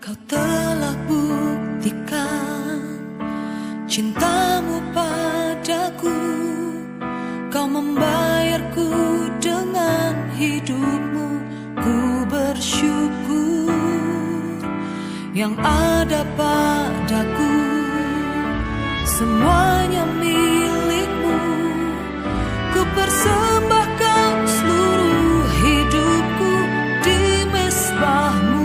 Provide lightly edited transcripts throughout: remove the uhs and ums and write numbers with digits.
Kau telah buktikan cintamu padaku. Kau membayarku dengan hidupmu. Ku bersyukur yang ada padaku. Semuanya milikmu. Ku persembahkan seluruh hidupku di mezbahmu.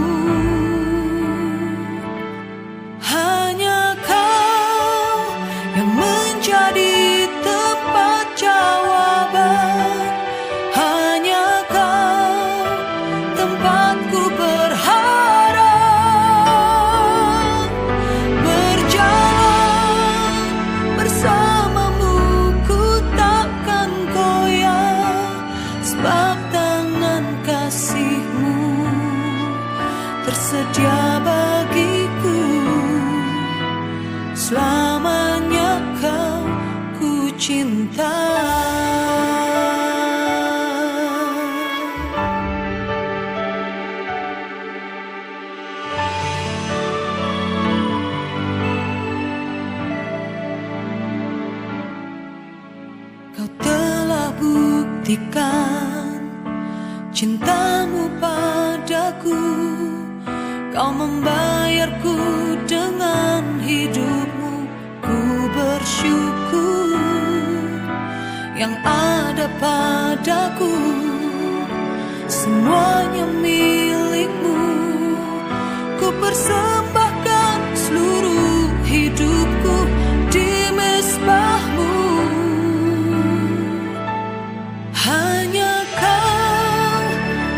Hanya Kau yang menjadi tempat jawaban. Hanya Kau tempatku berharap. Berjalan bersamamu ku takkan goyah, sebab tangan kasih-Mu tersedia bagiku. Selamanya Kau ku cinta. Kau telah buktikan cintamu padaku. Kau membayarku dengan hidupmu. Ku bersyukur yang ada padaku. Semuanya milikmu. Ku persembahkan seluruh hidupku di mezbahmu. Hanya Kau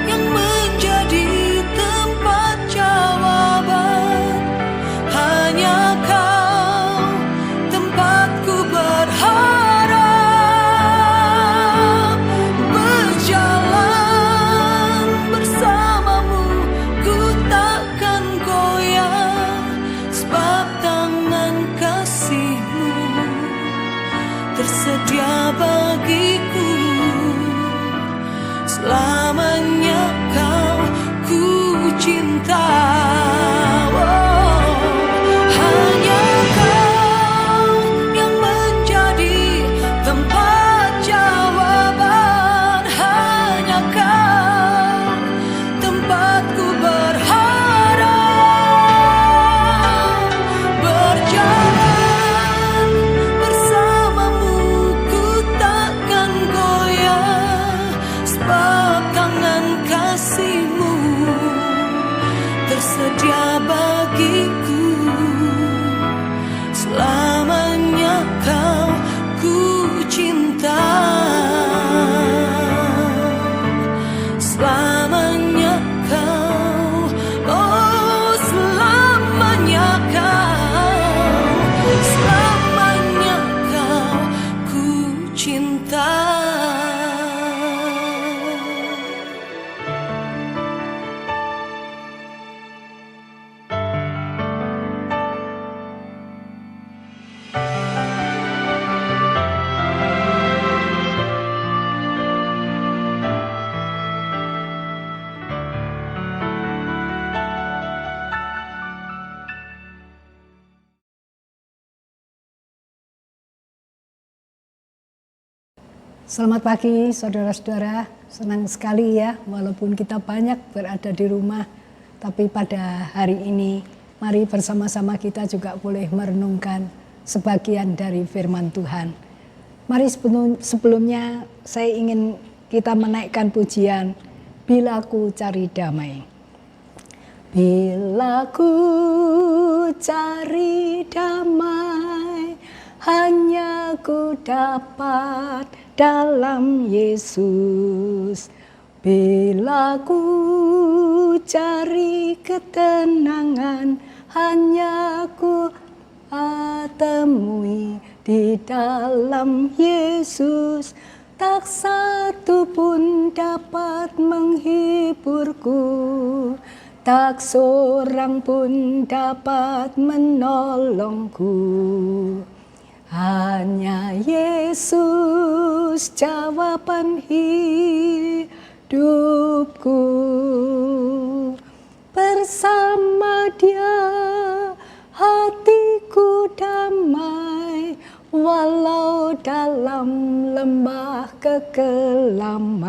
yang menjadi tempat jawaban. Hanya Kau tempatku berharap. Berjalan bersamamu ku takkan goyah, sebab tangan kasih-Mu tersedia bagiku. Selamanya Kau ku cinta. Oh, hanya Kau yang menjadi tempat jawaban. Hanya Kau tempatku berharap. Berjalan bersamamu ku takkan goyah, sebab tangan kasih-Mu tersedia bagiku. Selamanya Kau ku cinta. Selamanya Kau, oh selamanya Kau, selamanya Kau ku cinta. Selamat pagi saudara-saudara, senang sekali ya walaupun kita banyak berada di rumah, tapi pada hari ini mari bersama-sama kita juga boleh merenungkan sebagian dari firman Tuhan. Mari sebelumnya saya ingin kita menaikkan pujian Bila Ku Cari Damai. Bila ku cari damai, hanya ku dapat dalam Yesus. Bila ku cari ketenangan, hanya ku temui di dalam Yesus. Tak satu pun dapat menghiburku, tak seorang pun dapat menolongku. Hanya Yesus jawaban hidupku. Bersama Dia dalam lembah kekelaman.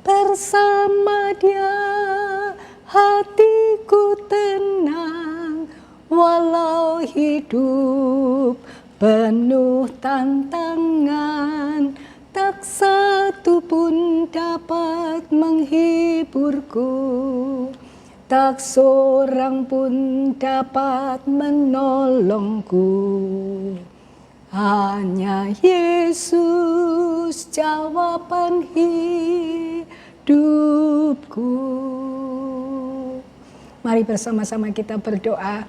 Bersama Dia hatiku tenang, walau hidup penuh tantangan, tak satu pun dapat menghiburku, tak seorang pun dapat menolongku. Hanya Yesus jawaban hidupku. Mari bersama-sama kita berdoa.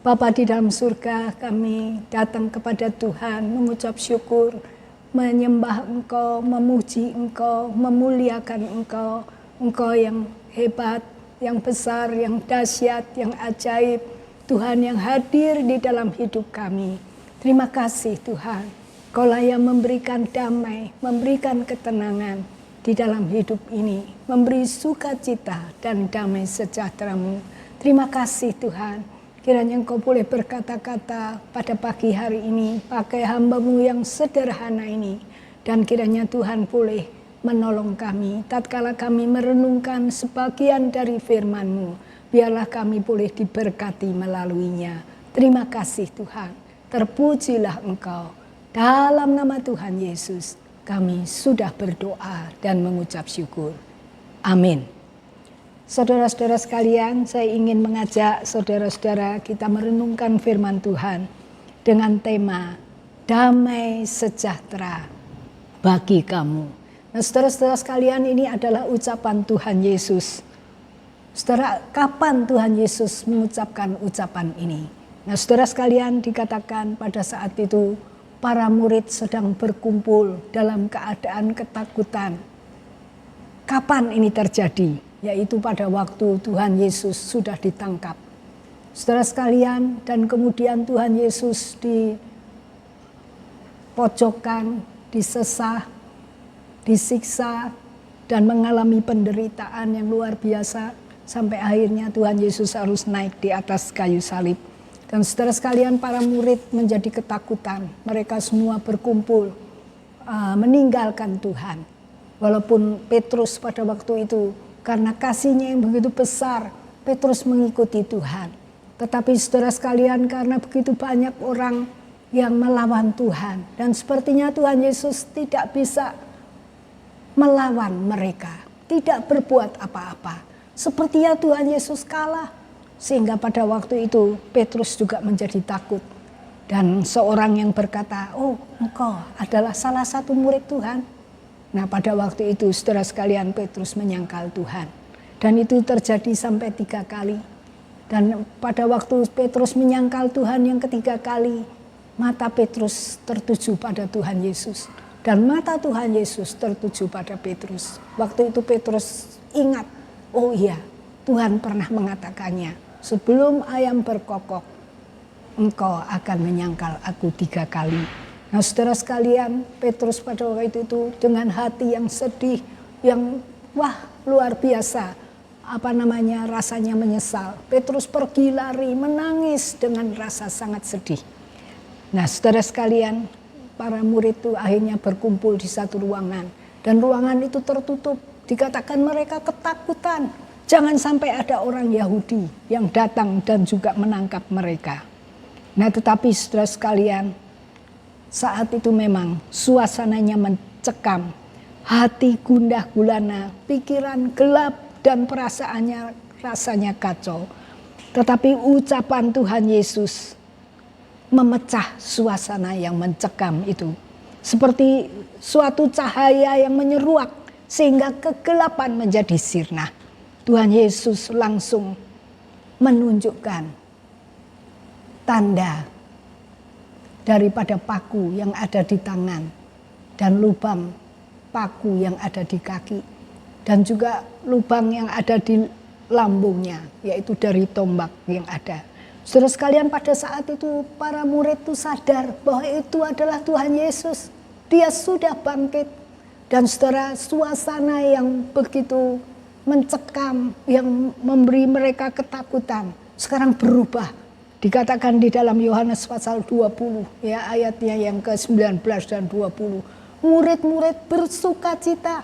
Bapa di dalam surga, kami datang kepada Tuhan mengucap syukur, menyembah Engkau, memuji Engkau, memuliakan Engkau. Engkau yang hebat, yang besar, yang dahsyat, yang ajaib. Tuhan yang hadir di dalam hidup kami. Terima kasih Tuhan, Kaulah yang memberikan damai, memberikan ketenangan di dalam hidup ini, memberi sukacita dan damai sejahtera-Mu. Terima kasih Tuhan, kiranya Engkau boleh berkata-kata pada pagi hari ini, pakai hamba-Mu yang sederhana ini, dan kiranya Tuhan boleh menolong kami, tatkala kami merenungkan sebagian dari firman-Mu, biarlah kami boleh diberkati melaluinya. Terima kasih Tuhan. Terpujilah Engkau. Dalam nama Tuhan Yesus, kami sudah berdoa dan mengucap syukur. Amin. Saudara-saudara sekalian, saya ingin mengajak saudara-saudara kita merenungkan firman Tuhan dengan tema damai sejahtera bagi kamu. Nah, saudara-saudara sekalian, ini adalah ucapan Tuhan Yesus. Saudara, kapan Tuhan Yesus mengucapkan ucapan ini? Nah, saudara sekalian, dikatakan pada saat itu para murid sedang berkumpul dalam keadaan ketakutan. Kapan ini terjadi? Yaitu pada waktu Tuhan Yesus sudah ditangkap. Saudara sekalian, dan kemudian Tuhan Yesus dipojokkan, disesah, disiksa, dan mengalami penderitaan yang luar biasa. Sampai akhirnya Tuhan Yesus harus naik di atas kayu salib. Dan saudara sekalian, para murid menjadi ketakutan. Mereka semua berkumpul meninggalkan Tuhan. Walaupun Petrus pada waktu itu, karena kasihnya yang begitu besar, Petrus mengikuti Tuhan. Tetapi saudara sekalian, karena begitu banyak orang yang melawan Tuhan. Dan sepertinya Tuhan Yesus tidak bisa melawan mereka. Tidak berbuat apa-apa. Sepertinya Tuhan Yesus kalah. Sehingga pada waktu itu Petrus juga menjadi takut. Dan seorang yang berkata, oh engkau adalah salah satu murid Tuhan. Nah pada waktu itu saudara sekalian, Petrus menyangkal Tuhan. Dan itu terjadi sampai 3 kali. Dan pada waktu Petrus menyangkal Tuhan yang ketiga kali, mata Petrus tertuju pada Tuhan Yesus. Dan mata Tuhan Yesus tertuju pada Petrus. Waktu itu Petrus ingat, oh iya Tuhan pernah mengatakannya. Sebelum ayam berkokok, engkau akan menyangkal aku 3 kali. Nah saudara sekalian, Petrus pada waktu itu dengan hati yang sedih, yang luar biasa. Rasanya menyesal. Petrus pergi lari, menangis dengan rasa sangat sedih. Nah saudara sekalian, para murid itu akhirnya berkumpul di satu ruangan. Dan ruangan itu tertutup, dikatakan mereka ketakutan. Jangan sampai ada orang Yahudi yang datang dan juga menangkap mereka. Nah tetapi saudara sekalian, saat itu memang suasananya mencekam. Hati gundah gulana, pikiran gelap dan perasaannya rasanya kacau. Tetapi ucapan Tuhan Yesus memecah suasana yang mencekam itu. Seperti suatu cahaya yang menyeruak sehingga kegelapan menjadi sirna. Tuhan Yesus langsung menunjukkan tanda daripada paku yang ada di tangan dan lubang paku yang ada di kaki dan juga lubang yang ada di lambungnya, yaitu dari tombak yang ada. Saudara sekalian, pada saat itu para murid itu sadar bahwa itu adalah Tuhan Yesus. Dia sudah bangkit. Dan saudara, suasana yang begitu mencekam, yang memberi mereka ketakutan, sekarang berubah Dikatakan di dalam Yohanes pasal 20 ya, ayatnya yang ke-19 dan 20. Murid-murid bersukacita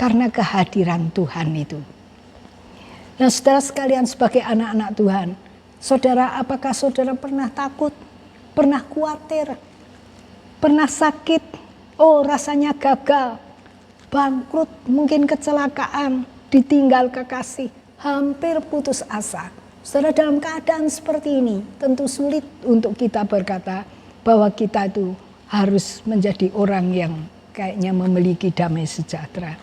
karena kehadiran Tuhan itu. Nah, saudara sekalian, sebagai anak-anak Tuhan, saudara, apakah saudara pernah takut, pernah khawatir, pernah sakit, oh rasanya gagal, bangkrut, mungkin kecelakaan, ditinggal kekasih, hampir putus asa? Saudara, dalam keadaan seperti ini tentu sulit untuk kita berkata bahwa kita itu harus menjadi orang yang kayaknya memiliki damai sejahtera.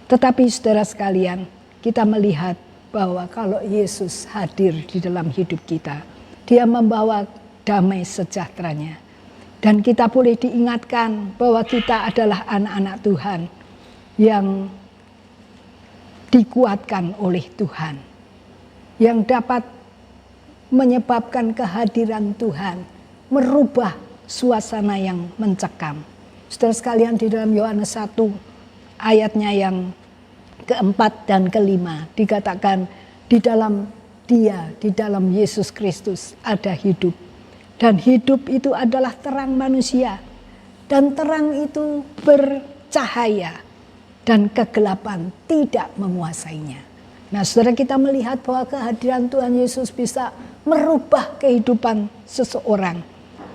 Tetapi saudara sekalian, kita melihat bahwa kalau Yesus hadir di dalam hidup kita, Dia membawa damai sejahteranya. Dan kita boleh diingatkan bahwa kita adalah anak-anak Tuhan yang dikuatkan oleh Tuhan, yang dapat menyebabkan kehadiran Tuhan merubah suasana yang mencekam. Saudara sekalian, di dalam Yohanes 1 ayatnya yang keempat dan kelima dikatakan di dalam Dia, di dalam Yesus Kristus ada hidup. Dan hidup itu adalah terang manusia. Dan terang itu bercahaya. Dan kegelapan tidak menguasainya. Nah, saudara, kita melihat bahwa kehadiran Tuhan Yesus bisa merubah kehidupan seseorang.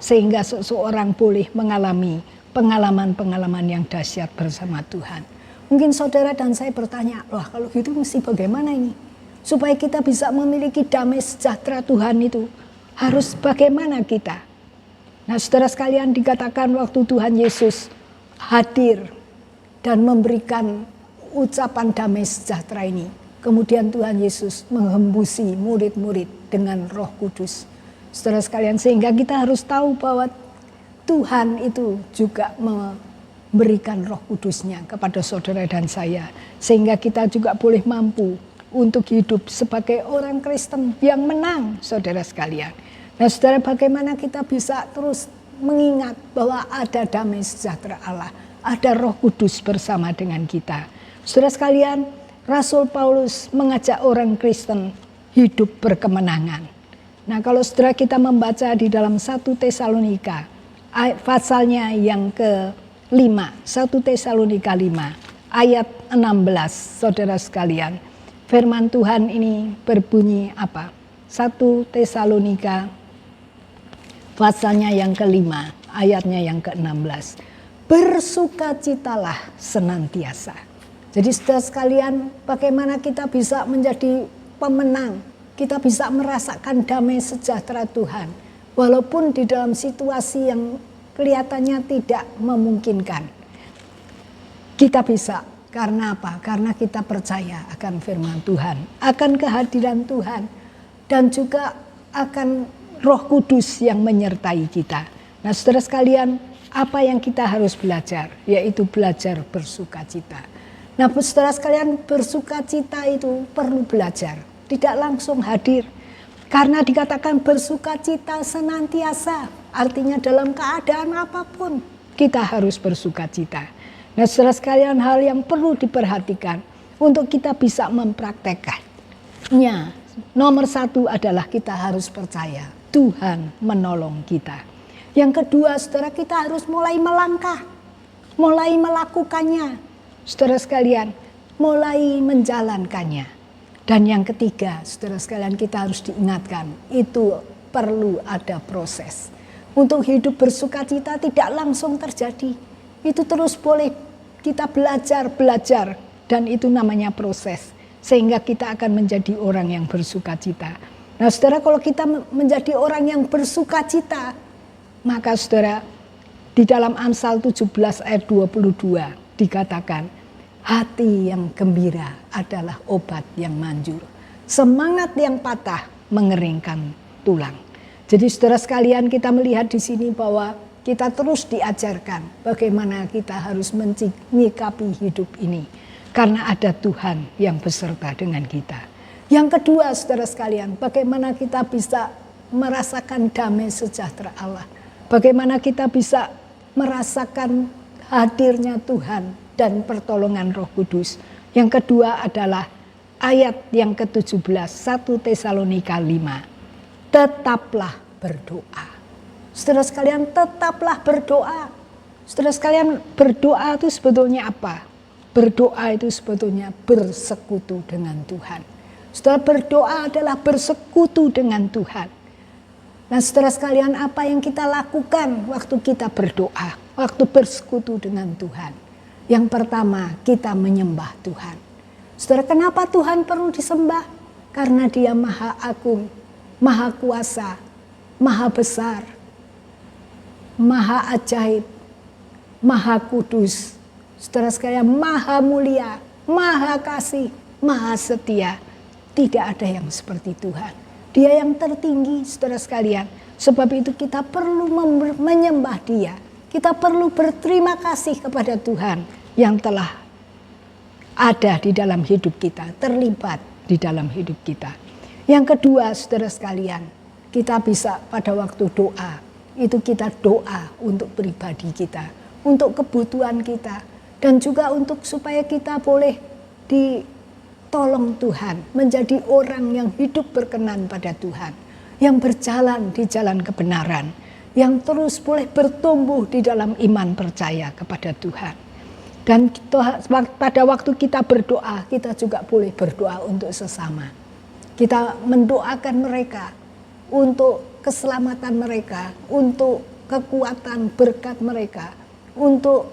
Sehingga seseorang boleh mengalami pengalaman-pengalaman yang dahsyat bersama Tuhan. Mungkin saudara dan saya bertanya, wah kalau gitu mesti bagaimana ini? Supaya kita bisa memiliki damai sejahtera Tuhan itu, harus bagaimana kita? Nah, saudara sekalian, dikatakan waktu Tuhan Yesus hadir dan memberikan ucapan damai sejahtera ini, kemudian Tuhan Yesus menghembusi murid-murid dengan Roh Kudus. Saudara sekalian, sehingga kita harus tahu bahwa Tuhan itu juga memberikan Roh Kudusnya kepada saudara dan saya, sehingga kita juga boleh mampu untuk hidup sebagai orang Kristen yang menang, saudara sekalian. Nah, saudara, bagaimana kita bisa terus mengingat bahwa ada damai sejahtera Allah, ada Roh Kudus bersama dengan kita. Saudara sekalian, Rasul Paulus mengajak orang Kristen hidup berkemenangan. Nah, kalau saudara kita membaca di dalam 1 Tesalonika, pasalnya yang ke-5, 1 Tesalonika 5, ayat 16, saudara sekalian. Firman Tuhan ini berbunyi apa? 1 Tesalonika pasalnya yang ke-5, ayatnya yang ke-16. Bersukacitalah senantiasa. Jadi saudara sekalian, bagaimana kita bisa menjadi pemenang, kita bisa merasakan damai sejahtera Tuhan, walaupun di dalam situasi yang kelihatannya tidak memungkinkan. Kita bisa, karena apa? Karena kita percaya akan firman Tuhan, akan kehadiran Tuhan, dan juga akan Roh Kudus yang menyertai kita. Nah, saudara sekalian, apa yang kita harus belajar? Yaitu belajar bersukacita. Nah, saudara sekalian, bersukacita itu perlu belajar, tidak langsung hadir. Karena dikatakan bersukacita senantiasa, artinya dalam keadaan apapun kita harus bersukacita. Nah, saudara sekalian, hal yang perlu diperhatikan untuk kita bisa mempraktekkannya. Nomor 1 adalah kita harus percaya Tuhan menolong kita. Yang kedua, saudara, kita harus mulai melangkah, mulai melakukannya. Saudara sekalian, mulai menjalankannya. Dan yang ketiga, saudara sekalian, kita harus diingatkan, itu perlu ada proses. Untuk hidup bersukacita tidak langsung terjadi. Itu terus boleh kita belajar, dan itu namanya proses. Sehingga kita akan menjadi orang yang bersukacita. Nah, saudara, kalau kita menjadi orang yang bersukacita, maka saudara, di dalam Amsal 17 ayat 22 dikatakan, hati yang gembira adalah obat yang manjur. Semangat yang patah mengeringkan tulang. Jadi saudara sekalian, kita melihat di sini bahwa kita terus diajarkan bagaimana kita harus menyikapi hidup ini. Karena ada Tuhan yang beserta dengan kita. Yang kedua, saudara sekalian, bagaimana kita bisa merasakan damai sejahtera Allah. Bagaimana kita bisa merasakan hadirnya Tuhan dan pertolongan Roh Kudus. Yang kedua adalah ayat yang ke-17, 1 Tesalonika 5. tetaplah berdoa. Saudara sekalian, tetaplah berdoa. Saudara sekalian, berdoa itu sebetulnya apa? Berdoa itu sebetulnya bersekutu dengan Tuhan. Saudara, berdoa adalah bersekutu dengan Tuhan. Nah, saudara sekalian, apa yang kita lakukan waktu kita berdoa, waktu bersekutu dengan Tuhan? Yang pertama, kita menyembah Tuhan. Saudara, kenapa Tuhan perlu disembah? Karena Dia Maha Agung, Maha Kuasa, Maha Besar, Maha Ajaib, Maha Kudus. Saudara sekalian, Maha Mulia, Maha Kasih, Maha Setia. Tidak ada yang seperti Tuhan. Dia yang tertinggi, saudara sekalian. Sebab itu kita perlu menyembah Dia. Kita perlu berterima kasih kepada Tuhan yang telah ada di dalam hidup kita, terlibat di dalam hidup kita. Yang kedua, saudara sekalian, kita bisa pada waktu doa, itu kita doa untuk pribadi kita, untuk kebutuhan kita, dan juga untuk supaya kita boleh ditolong Tuhan, menjadi orang yang hidup berkenan pada Tuhan, yang berjalan di jalan kebenaran, yang terus boleh bertumbuh di dalam iman percaya kepada Tuhan. Dan pada waktu kita berdoa, kita juga boleh berdoa untuk sesama. Kita mendoakan mereka untuk keselamatan mereka, untuk kekuatan berkat mereka, untuk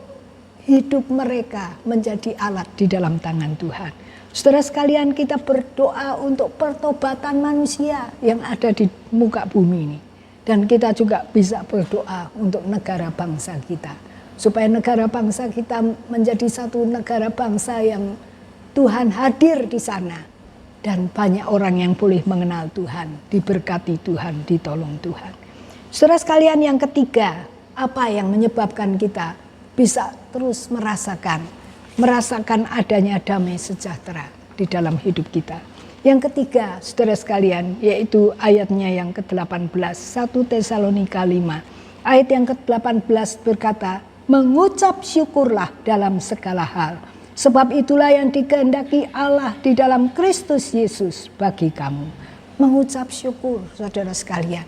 hidup mereka menjadi alat di dalam tangan Tuhan. Saudara sekalian, kita berdoa untuk pertobatan manusia yang ada di muka bumi ini. Dan kita juga bisa berdoa untuk negara bangsa kita. Supaya negara bangsa kita menjadi satu negara bangsa yang Tuhan hadir di sana. Dan banyak orang yang boleh mengenal Tuhan, diberkati Tuhan, ditolong Tuhan. Saudara sekalian, yang ketiga, apa yang menyebabkan kita bisa terus merasakan adanya damai sejahtera di dalam hidup kita. Yang ketiga, saudara sekalian, yaitu ayatnya yang ke-18, 1 Tesalonika 5. Ayat yang ke-18 berkata, mengucap syukurlah dalam segala hal. Sebab itulah yang dikehendaki Allah di dalam Kristus Yesus bagi kamu. Mengucap syukur, saudara sekalian.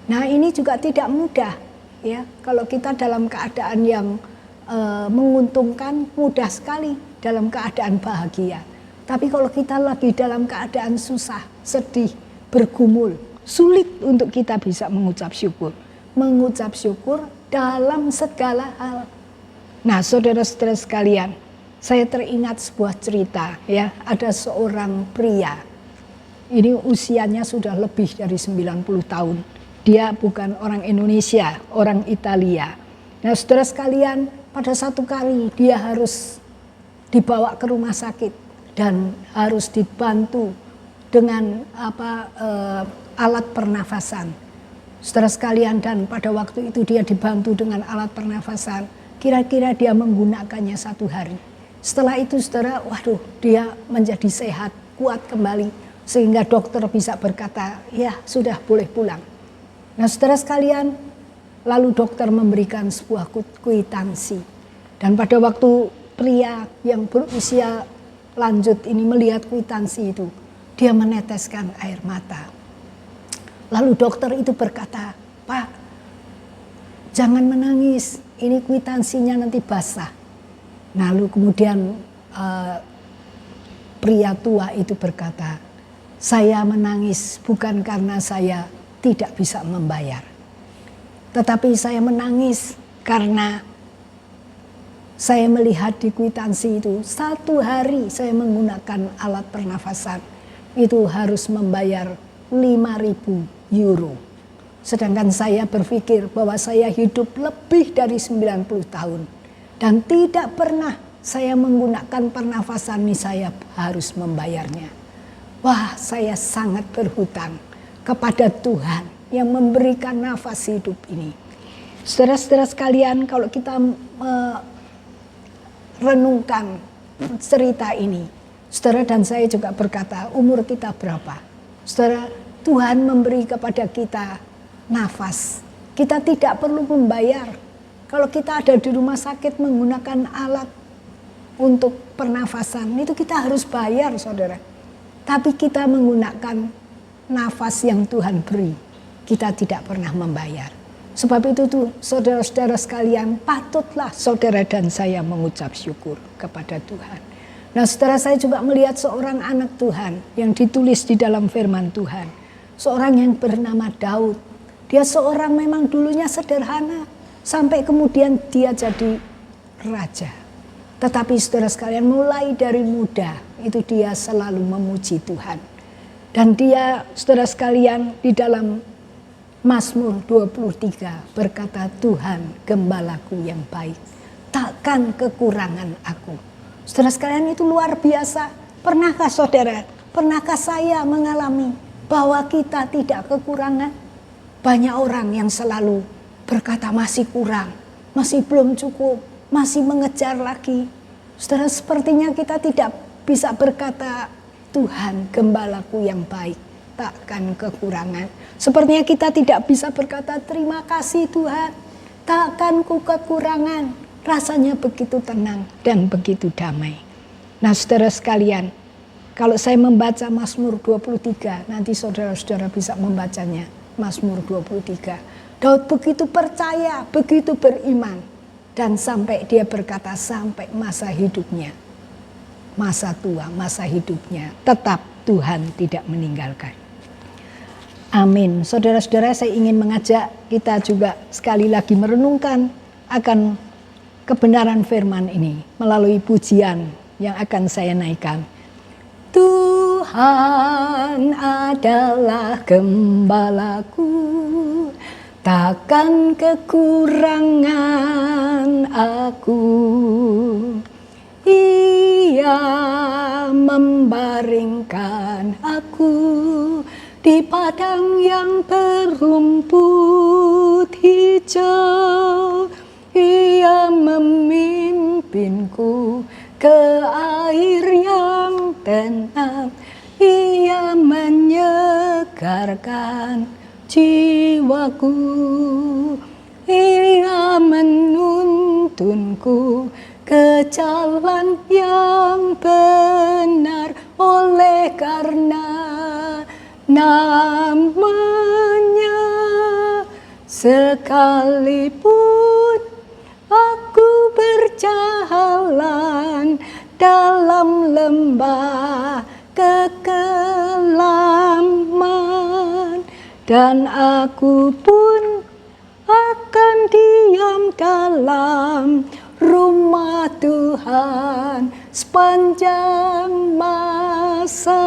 Nah, ini juga tidak mudah, ya. Kalau kita dalam keadaan yang menguntungkan, mudah sekali dalam keadaan bahagia. Tapi kalau kita lagi dalam keadaan susah, sedih, bergumul, sulit untuk kita bisa mengucap syukur. Mengucap syukur dalam segala hal. Nah, saudara-saudara sekalian, saya teringat sebuah cerita, ya. Ada seorang pria. Ini usianya sudah lebih dari 90 tahun. Dia bukan orang Indonesia, orang Italia. Nah, saudara sekalian, pada satu kali dia harus dibawa ke rumah sakit dan harus dibantu dengan alat pernafasan. Saudara sekalian, dan pada waktu itu dia dibantu dengan alat pernafasan. Kira-kira dia menggunakannya 1 hari. Setelah itu, saudara, waduh, dia menjadi sehat, kuat kembali. Sehingga dokter bisa berkata, ya sudah boleh pulang. Nah, saudara sekalian, lalu dokter memberikan sebuah kwitansi. Dan pada waktu pria yang berusia lanjut ini melihat kwitansi itu, dia meneteskan air mata. Lalu dokter itu berkata, Pak, jangan menangis, ini kwitansinya nanti basah. Lalu kemudian pria tua itu berkata, saya menangis bukan karena saya tidak bisa membayar. Tetapi saya menangis karena saya melihat di kwitansi itu 1 hari saya menggunakan alat pernafasan itu harus membayar 5.000 euro. Sedangkan saya berpikir bahwa saya hidup lebih dari 90 tahun. Dan tidak pernah saya menggunakan pernafasan ini saya harus membayarnya. Wah, saya sangat berhutang kepada Tuhan yang memberikan nafas hidup ini. Saudara-saudara sekalian, kalau kita renungkan cerita ini, saudara dan saya juga berkata, umur kita berapa? Saudara, Tuhan memberi kepada kita nafas. Kita tidak perlu membayar. Kalau kita ada di rumah sakit menggunakan alat untuk pernafasan, itu kita harus bayar, saudara. Tapi kita menggunakan nafas yang Tuhan beri. kita tidak pernah membayar. Sebab itu tuh saudara-saudara sekalian, patutlah saudara dan saya mengucap syukur kepada Tuhan. Nah, saudara, saya juga melihat seorang anak Tuhan yang ditulis di dalam firman Tuhan. Seorang yang bernama Daud. Dia seorang memang dulunya sederhana, sampai kemudian dia jadi raja. Tetapi saudara sekalian, mulai dari muda itu dia selalu memuji Tuhan. Dan dia, saudara sekalian, di dalam Mazmur 23 berkata, Tuhan gembalaku yang baik, takkan kekurangan aku. Saudara sekalian, itu luar biasa. Pernahkah saudara, pernahkah saya mengalami bahwa kita tidak kekurangan? Banyak orang yang selalu berkata masih kurang, masih belum cukup, masih mengejar lagi. Saudara, sepertinya kita tidak bisa berkata, Tuhan gembalaku yang baik, takkan kekurangan. Sepertinya kita tidak bisa berkata terima kasih Tuhan, takkan ku kekurangan. Rasanya begitu tenang dan begitu damai. Nah, saudara sekalian, kalau saya membaca Mazmur 23, nanti saudara-saudara bisa membacanya. Mazmur 23, Daud begitu percaya, begitu beriman, dan sampai dia berkata sampai masa hidupnya, masa tua, masa hidupnya, tetap Tuhan tidak meninggalkan. Amin. Saudara-saudara, saya ingin mengajak kita juga sekali lagi merenungkan akan kebenaran firman ini melalui pujian yang akan saya naikkan. Tuhan adalah gembalaku, takkan kekurangan aku. Ia membaringkan aku di padang yang berumput hijau. Ia memimpinku ke air yang tenang. Ia menyegarkan jiwaku. Ia menuntunku ke jalan yang benar, oleh karena namanya. Sekalipun aku berjalan dalam lembah kekelaman, dan aku pun akan diam dalam rumah Tuhan sepanjang masa.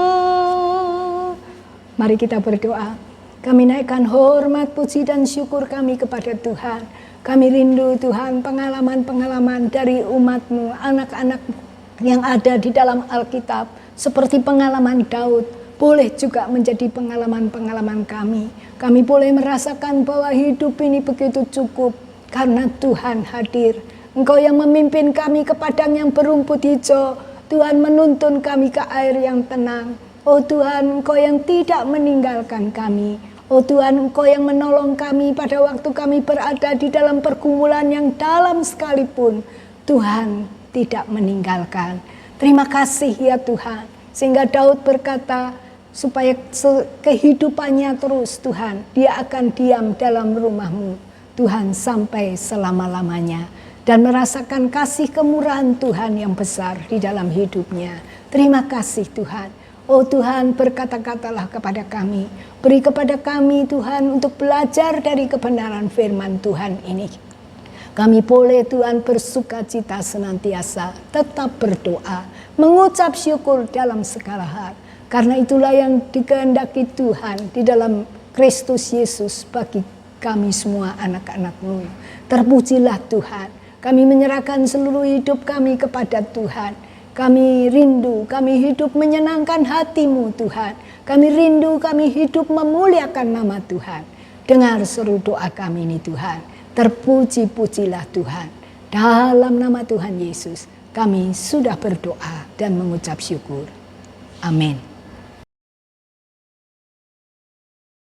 Mari kita berdoa. Kami naikkan hormat, puji dan syukur kami kepada Tuhan. Kami rindu Tuhan pengalaman-pengalaman dari umat-Mu, anak-anak yang ada di dalam Alkitab. Seperti pengalaman Daud, boleh juga menjadi pengalaman-pengalaman kami. Kami boleh merasakan bahwa hidup ini begitu cukup karena Tuhan hadir. Engkau yang memimpin kami ke padang yang berumput hijau. Tuhan menuntun kami ke air yang tenang. Oh Tuhan, Engkau yang tidak meninggalkan kami. Oh Tuhan, Engkau yang menolong kami pada waktu kami berada di dalam pergumulan yang dalam sekalipun. Tuhan tidak meninggalkan. Terima kasih ya Tuhan. Sehingga Daud berkata, supaya kehidupannya terus Tuhan, dia akan diam dalam rumah-Mu Tuhan sampai selama-lamanya. Dan merasakan kasih kemurahan Tuhan yang besar di dalam hidupnya. Terima kasih Tuhan. Oh Tuhan, berkata-katalah kepada kami. Beri kepada kami Tuhan untuk belajar dari kebenaran firman Tuhan ini. Kami boleh Tuhan bersuka cita senantiasa, tetap berdoa, mengucap syukur dalam segala hal. Karena itulah yang dikehendaki Tuhan di dalam Kristus Yesus bagi kami semua anak-anak-Mu. Terpujilah Tuhan. Kami menyerahkan seluruh hidup kami kepada Tuhan. Kami rindu, kami hidup menyenangkan hati-Mu Tuhan. Kami rindu, kami hidup memuliakan nama Tuhan. Dengar seru doa kami ini Tuhan. Terpuji-pujilah Tuhan. Dalam nama Tuhan Yesus, kami sudah berdoa dan mengucap syukur. Amin.